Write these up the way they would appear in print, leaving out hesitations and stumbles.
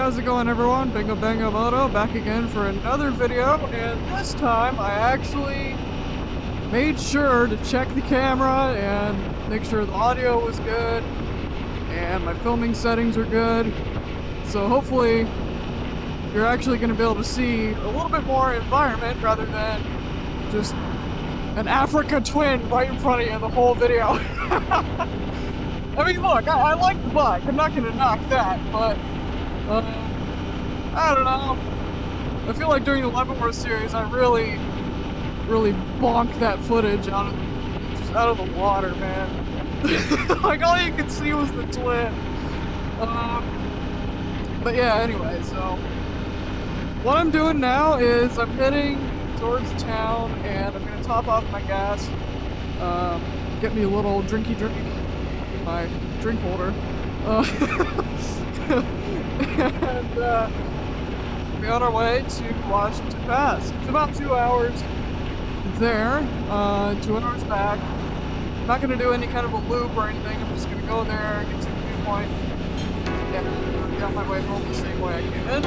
how's it going everyone? Bingo Bango Moto back again for another video, and this time I actually made sure to check the camera and make sure the audio was good and my filming settings are good. So hopefully you're actually going to be able to see a little bit more environment rather than just an Africa twin right in front of you the whole video. I mean, look, I like the bike. I'm not going to knock that, but I don't know. I feel like during the Leavenworth series, I really bonked that footage out of the water, man. Like all you could see was the twin. But yeah, anyway, so what I'm doing now is I'm heading towards town, and I'm gonna top off my gas, get me a little drinky in my drink holder, and be on our way to Washington Pass. It's about 2 hours there, 2 hours back. I'm not gonna do any kind of a loop or anything. I'm just gonna go there, get to the viewpoint, and get on my way home the same way I came in.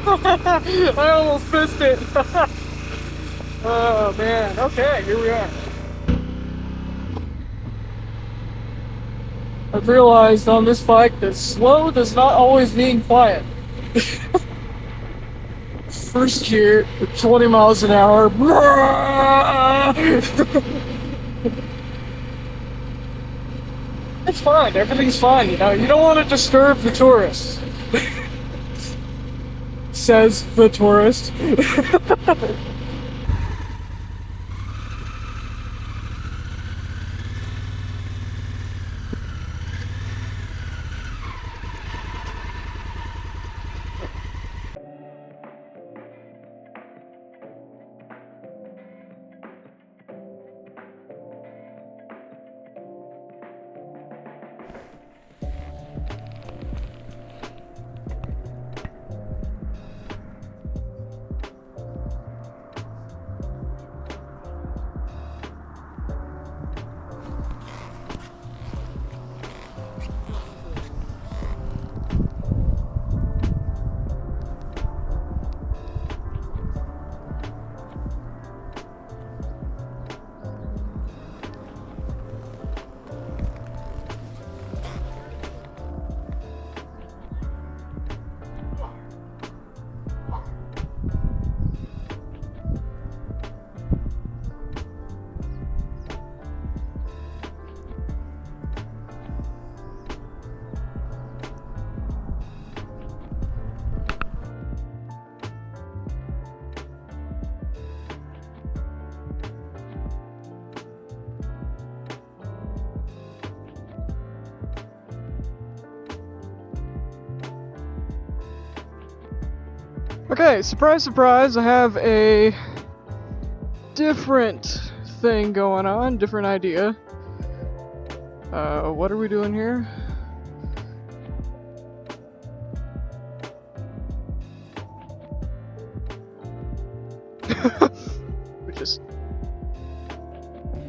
I almost missed it. Oh man, okay, here we are. I've realized on this bike that slow does not always mean quiet. First gear, 20 miles an hour. It's fine, everything's fine, you know, you don't want to disturb the tourists. Says the tourist. Okay, surprise, surprise, I have a different thing going on, different idea. What are we doing here? We just...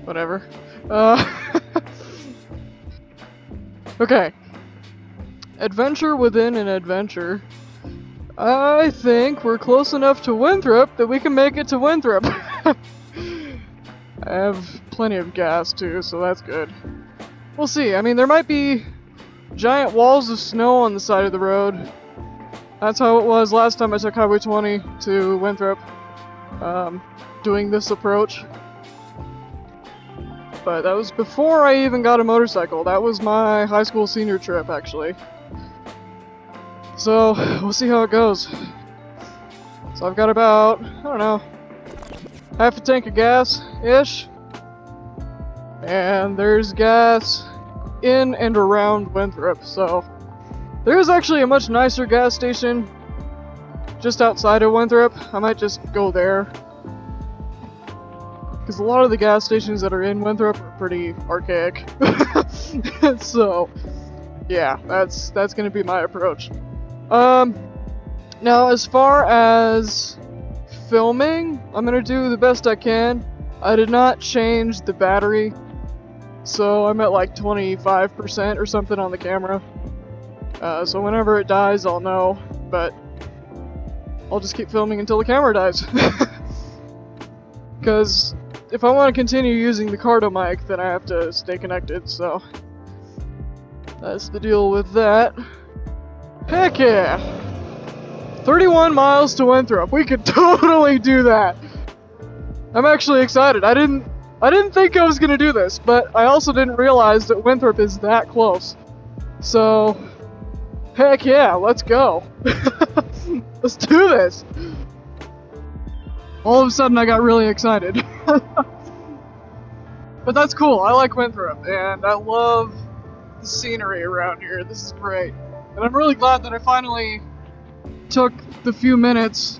whatever. Okay. Adventure within an adventure. I think we're close enough to Winthrop that we can make it to Winthrop. I have plenty of gas too, so that's good. We'll see. I mean, there might be giant walls of snow on the side of the road. That's how it was last time I took Highway 20 to Winthrop, doing this approach. But that was before I even got a motorcycle. That was my high school senior trip, actually. So, we'll see how it goes. So I've got about, I don't know, half a tank of gas-ish. And there's gas in and around Winthrop, so there's actually a much nicer gas station just outside of Winthrop. I might just go there. Because a lot of the gas stations that are in Winthrop are pretty archaic. So, yeah, that's gonna be my approach. Now as far as filming, I'm gonna do the best I can. I did not change the battery, so I'm at like 25% or something on the camera. So whenever it dies, I'll know, but I'll just keep filming until the camera dies. Because if I want to continue using the Cardo mic, then I have to stay connected, so that's the deal with that. Heck yeah! 31 miles to Winthrop. We could totally do that. I'm actually excited. I didn't think I was gonna do this, but I also didn't realize that Winthrop is that close. So, heck yeah, let's go. Let's do this. All of a sudden I got really excited. But that's cool. I like Winthrop, and I love the scenery around here. This is great. And I'm really glad that I finally took the few minutes.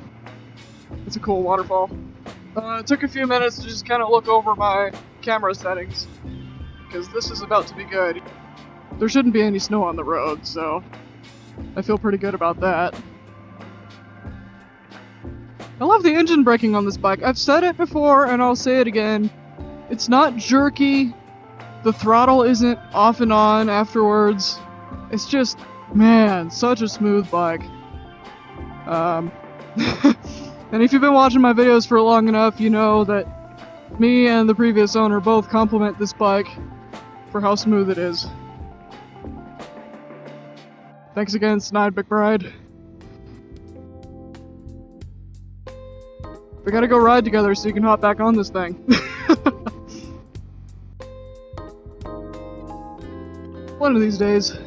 It's a cool waterfall. It took a few minutes to just kind of look over my camera settings, because this is about to be good. There shouldn't be any snow on the road, so I feel pretty good about that. I love the engine braking on this bike. I've said it before, and I'll say it again. It's not jerky. The throttle isn't off and on afterwards. It's just, man, such a smooth bike. And if you've been watching my videos for long enough, you know that me and the previous owner both compliment this bike for how smooth it is. Thanks again, Snide McBride. We gotta go ride together so you can hop back on this thing. One of these days.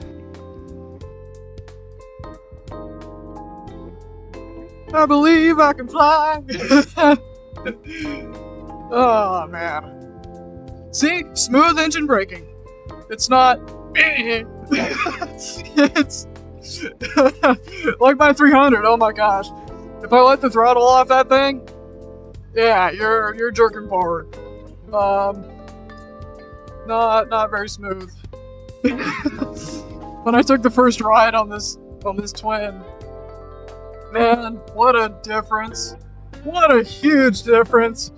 I believe I can fly. Oh man. See? Smooth engine braking. It's not it's like my 300, oh my gosh. If I let the throttle off that thing, yeah, you're jerking forward. Not very smooth. When I took the first ride on this twin, man, what a difference. What a huge difference.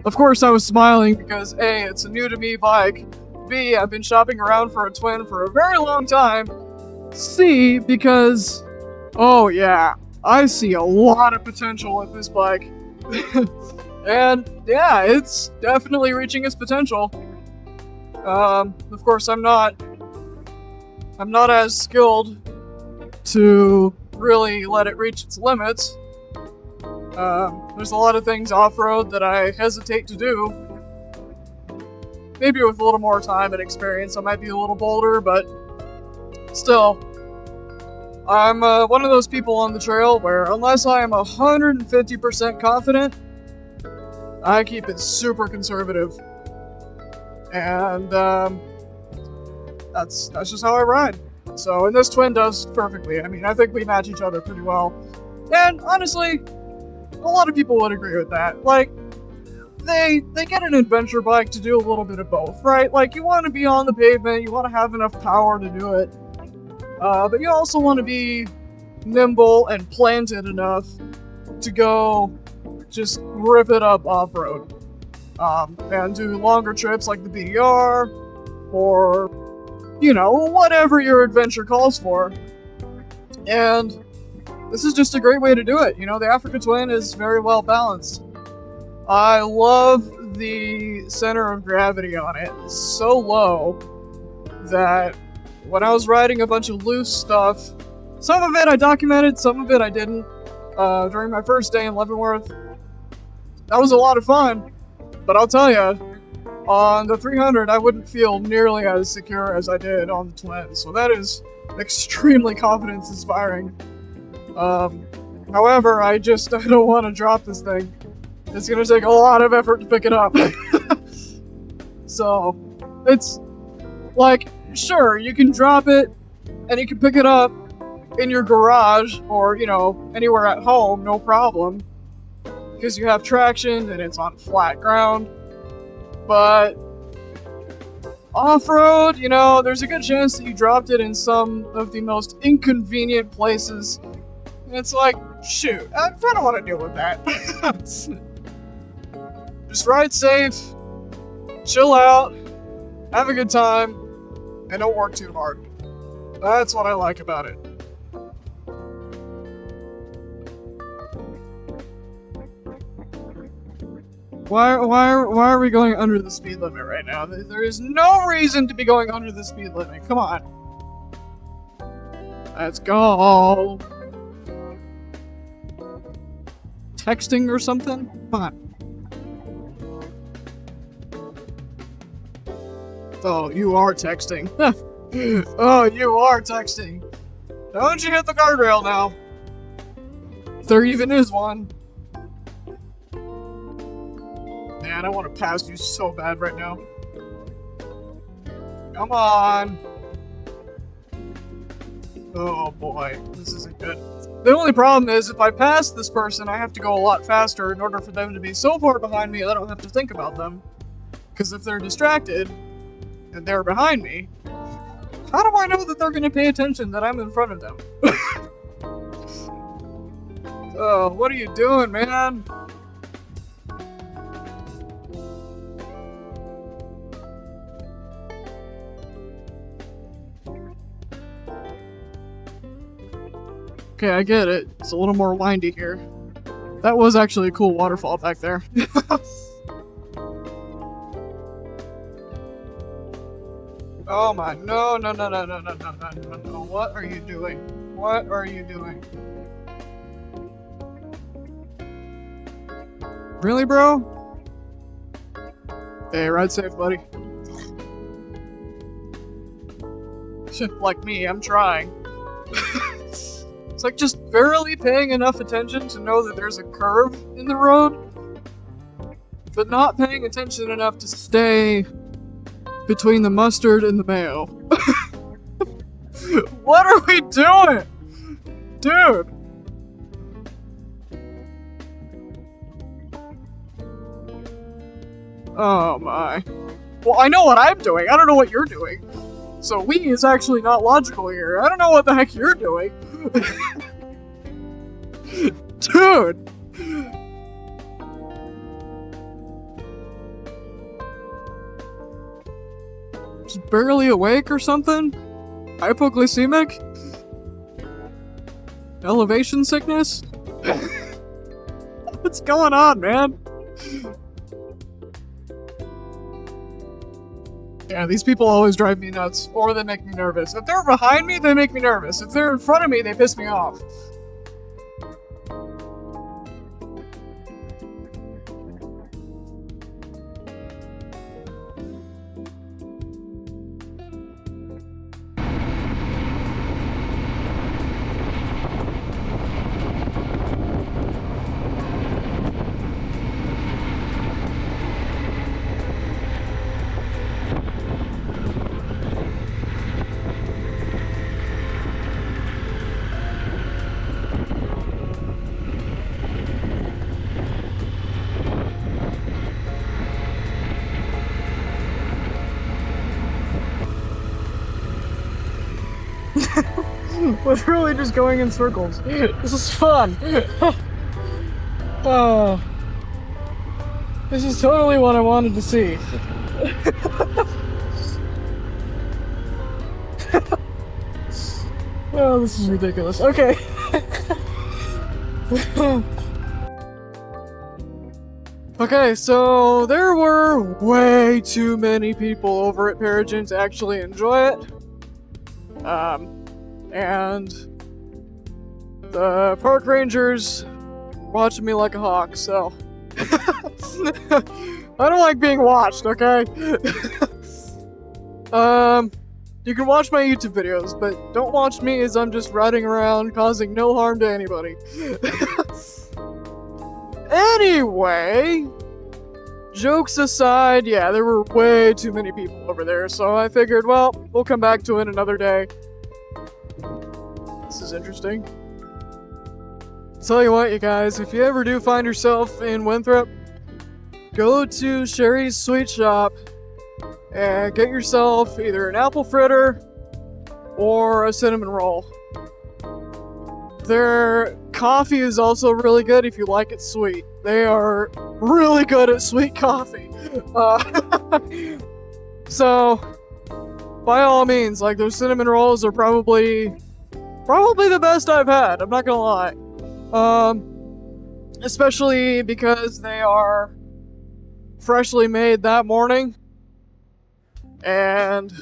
Of course I was smiling because A, it's a new to me bike. B, I've been shopping around for a twin for a very long time. C, because, oh yeah, I see a lot of potential with this bike. And yeah, it's definitely reaching its potential. Of course I'm not as skilled to really let it reach its limits. There's a lot of things off-road that I hesitate to do. Maybe with a little more time and experience I might be a little bolder, but still. I'm one of those people on the trail where unless I am 150% confident, I keep it super conservative. And that's just how I ride. So, and this twin does perfectly. I mean, I think we match each other pretty well. And honestly, a lot of people would agree with that. Like, they get an adventure bike to do a little bit of both, right? Like, you want to be on the pavement, you want to have enough power to do it. But you also want to be nimble and planted enough to go just rip it up off-road. And do longer trips like the BDR, or, you know, whatever your adventure calls for. And this is just a great way to do it. You know, the Africa Twin is very well balanced. I love the center of gravity on it. It's so low that when I was riding a bunch of loose stuff, some of it I documented, some of it I didn't, during my first day in Leavenworth. That was a lot of fun, but I'll tell you, on the 300 I wouldn't feel nearly as secure as I did on the Twin, so that is extremely confidence-inspiring. However, I don't want to drop this thing. It's gonna take a lot of effort to pick it up. So, it's like, sure, you can drop it and you can pick it up in your garage or, you know, anywhere at home, no problem. Because you have traction and it's on flat ground. But off-road, you know, there's a good chance that you dropped it in some of the most inconvenient places. And it's like, shoot, I don't want to deal with that. Just ride safe, chill out, have a good time, and don't work too hard. That's what I like about it. Why are we going under the speed limit right now? There is no reason to be going under the speed limit. Come on. Let's go. Texting or something? Come on. Oh, you are texting. Oh, you are texting. Don't you hit the guardrail now. If there even is one. Man, I want to pass you so bad right now. Come on. Oh boy, this isn't good. The only problem is if I pass this person, I have to go a lot faster in order for them to be so far behind me I don't have to think about them. Because if they're distracted, and they're behind me, how do I know that they're going to pay attention that I'm in front of them? Oh, what are you doing, man? Okay, I get it. It's a little more windy here. That was actually a cool waterfall back there. Oh my, no. What are you doing? What are you doing? Really, bro? Hey, ride safe, buddy. Like me, I'm trying. It's like just barely paying enough attention to know that there's a curve in the road, but not paying attention enough to stay between the mustard and the mayo. What are we doing? Dude! Oh my. Well, I know what I'm doing. I don't know what you're doing. So we is actually not logical here. I don't know what the heck you're doing. Dude! Just barely awake or something? Hypoglycemic? Elevation sickness? What's going on, man? Yeah, these people always drive me nuts, or they make me nervous. If they're behind me, they make me nervous. If they're in front of me, they piss me off. We're really just going in circles. This is fun. Oh, this is totally what I wanted to see. Oh, this is ridiculous. Okay. Okay, so there were way too many people over at Pearrygin to actually enjoy it. And the park rangers watching me like a hawk, so I don't like being watched, okay? You can watch my YouTube videos, but don't watch me as I'm just riding around causing no harm to anybody. Anyway, jokes aside, yeah, there were way too many people over there, so I figured, well, we'll come back to it another day. This is interesting. Tell you what, you guys, if you ever do find yourself in Winthrop, go to Sherry's Sweet Shop and get yourself either an apple fritter or a cinnamon roll. Their coffee is also really good if you like it sweet. They are really good at sweet coffee. So, by all means, like, those cinnamon rolls are probably the best I've had, I'm not gonna lie. Especially because they are freshly made that morning. And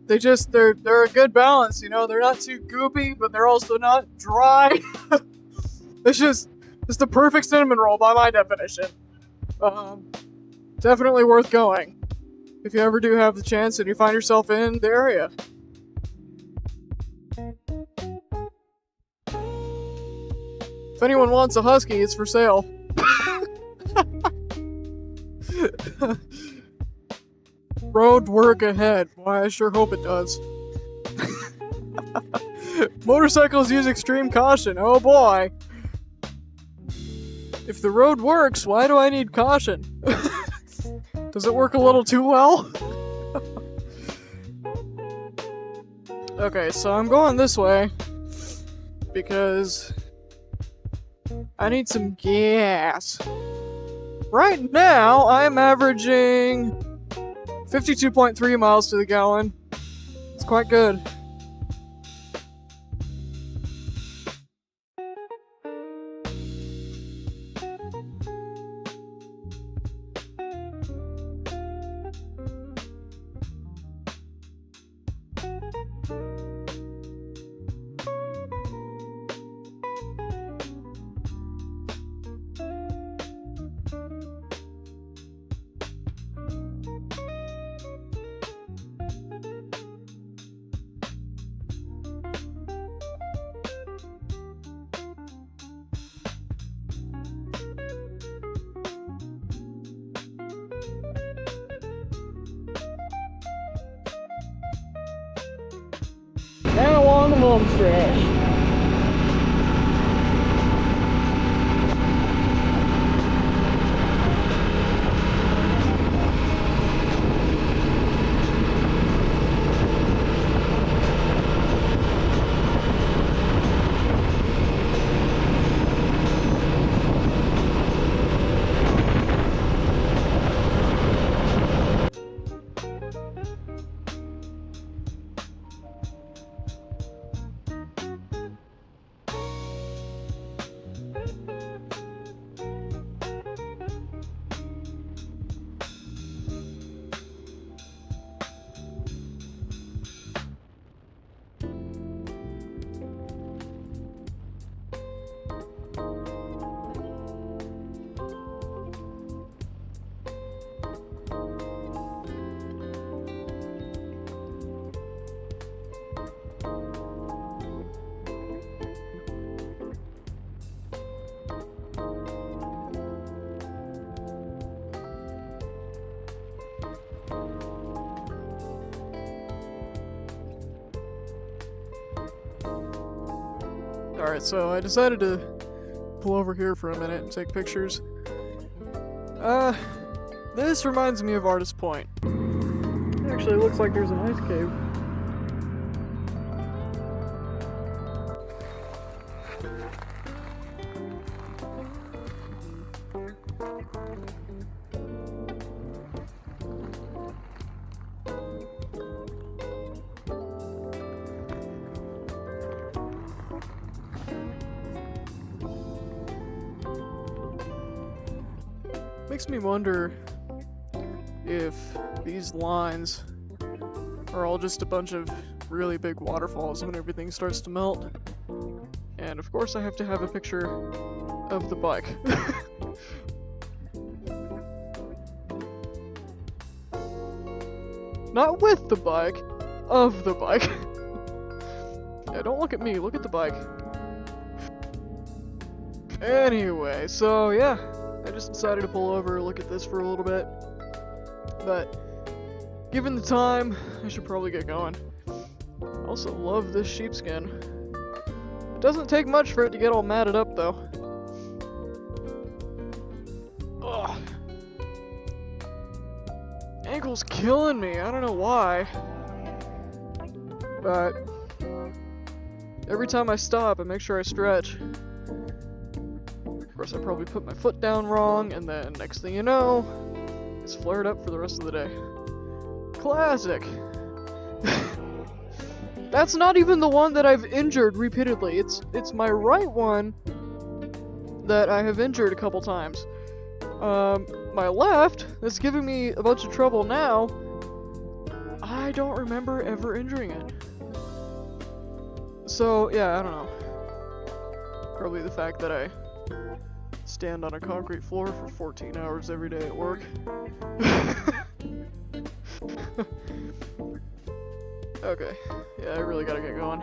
they're a good balance, you know? They're not too goopy, but they're also not dry. It's the perfect cinnamon roll by my definition. Definitely worth going if you ever do have the chance and you find yourself in the area. If anyone wants a husky, it's for sale. Road work ahead. Why, I sure hope it does. Motorcycles use extreme caution. Oh boy. If the road works, why do I need caution? Does it work a little too well? Okay, so I'm going this way because I need some gas. Right now, I'm averaging 52.3 miles to the gallon. It's quite good. trash. Alright, so I decided to pull over here for a minute and take pictures. This reminds me of Artist Point. Actually, it looks like there's an ice cave. Makes me wonder if these lines are all just a bunch of really big waterfalls when everything starts to melt. And of course I have to have a picture of the bike. Not with the bike, of the bike. Yeah, don't look at me, look at the bike. Anyway, so yeah. I just decided to pull over, look at this for a little bit, but given the time, I should probably get going. I also love this sheepskin. It doesn't take much for it to get all matted up, though. Ugh. Ankle's killing me, I don't know why, but every time I stop, I make sure I stretch. Of course, I probably put my foot down wrong, and then next thing you know, it's flared up for the rest of the day. Classic! That's not even the one that I've injured repeatedly. It's my right one that I have injured a couple times. My left, that's giving me a bunch of trouble now, I don't remember ever injuring it. So, yeah, I don't know. Probably the fact that I stand on a concrete floor for 14 hours every day at work. Okay, yeah, I really gotta get going.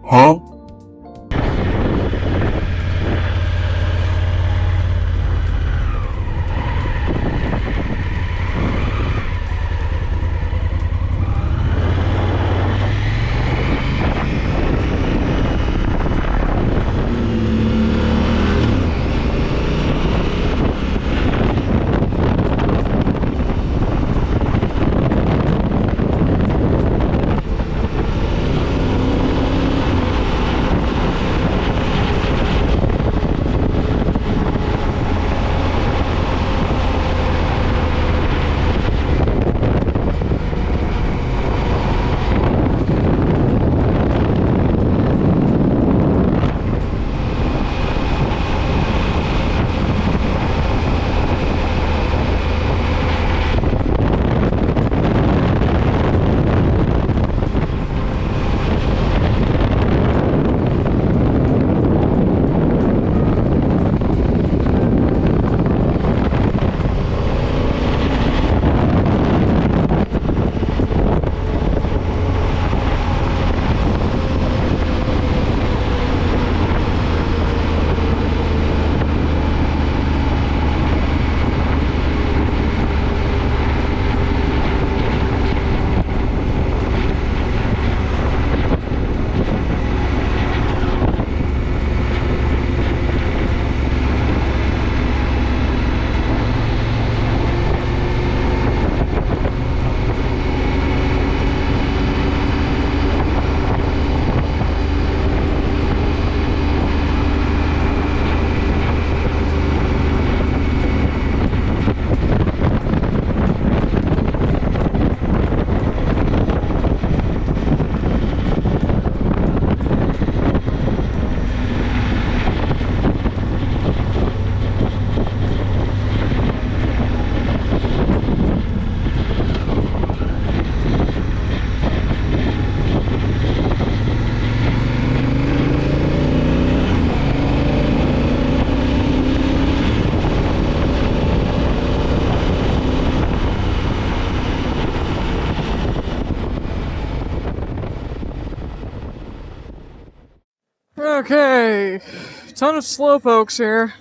Huh? Okay, ton of slowpokes here.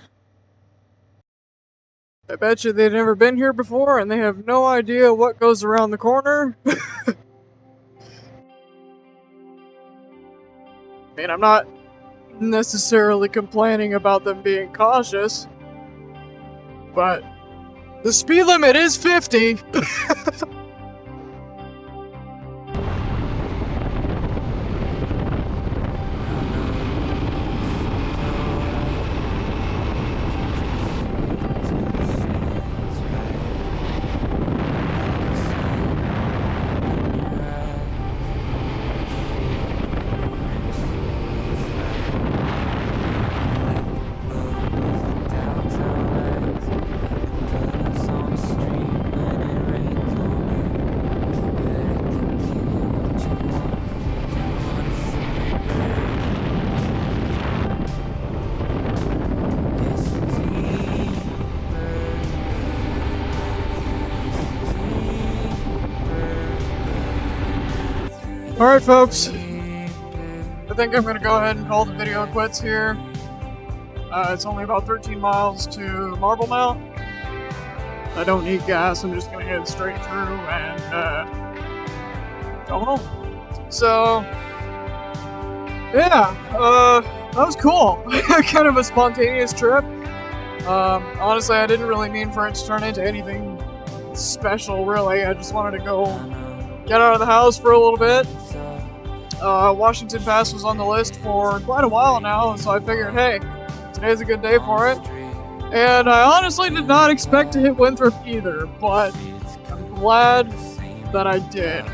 I bet you they've never been here before and they have no idea what goes around the corner. I mean, I'm not necessarily complaining about them being cautious, but the speed limit is 50. Alright folks, I think I'm gonna go ahead and call the video quits here. It's only about 13 miles to Marble Mount. I don't need gas, I'm just gonna head straight through and go home. So, yeah, that was cool. Kind of a spontaneous trip. Honestly, I didn't really mean for it to turn into anything special, really. I just wanted to go get out of the house for a little bit. Washington Pass was on the list for quite a while now, so I figured, hey, today's a good day for it. And I honestly did not expect to hit Winthrop either, but I'm glad that I did.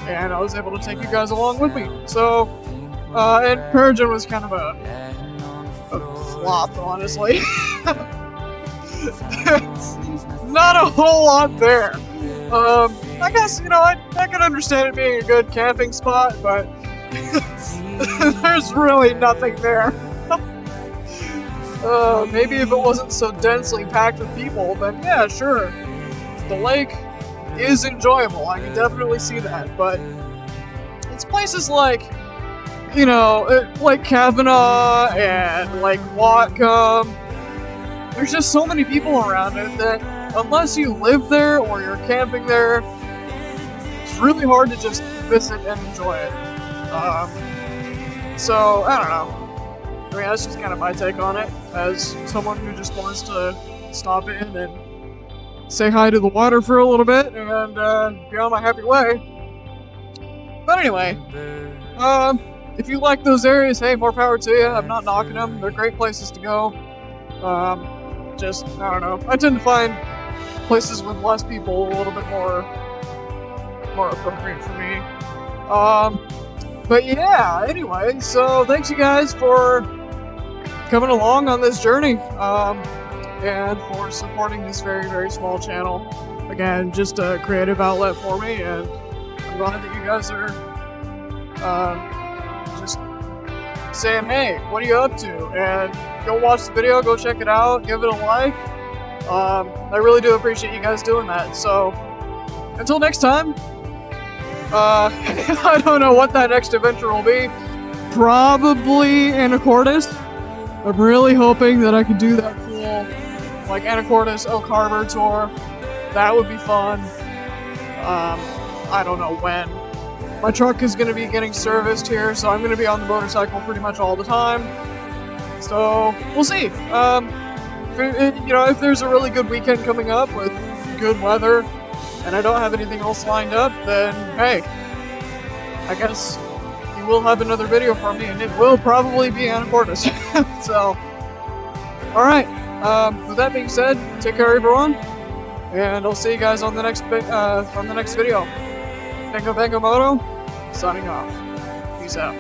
And I was able to take you guys along with me. So, and Pearrygin was kind of a flop, honestly. Not a whole lot there. I guess, you know, I can understand it being a good camping spot, but there's really nothing there. Maybe if it wasn't so densely packed with people, then yeah, sure. The lake is enjoyable, I can definitely see that, but it's places like you know, like Kavanaugh and like Whatcom. There's just so many people around it that unless you live there or you're camping there, it's really hard to just visit and enjoy it. So, I don't know. I mean, that's just kind of my take on it, as someone who just wants to stop in and say hi to the water for a little bit and be on my happy way. But anyway, if you like those areas, hey, more power to you. I'm not knocking them. They're great places to go. Just, I don't know. I tend to find places with less people a little bit more appropriate for me. But yeah, anyway, so thanks you guys for coming along on this journey, and for supporting this very, very small channel. Again, just a creative outlet for me, and I'm glad that you guys are just saying, hey, what are you up to? And go watch the video, go check it out, give it a like. I really do appreciate you guys doing that. So, until next time, I don't know what that next adventure will be. Probably Anacortes. I'm really hoping that I can do that cool, like, Anacortes Oak Harbor tour. That would be fun. I don't know when. My truck is going to be getting serviced here, so I'm going to be on the motorcycle pretty much all the time. So, we'll see. If there's a really good weekend coming up with good weather, and I don't have anything else lined up, then, hey, I guess you will have another video from me, and it will probably be Anacortes. So, alright, with that being said, take care everyone, and I'll see you guys on the next video. Bango Bango Moto, signing off. Peace out.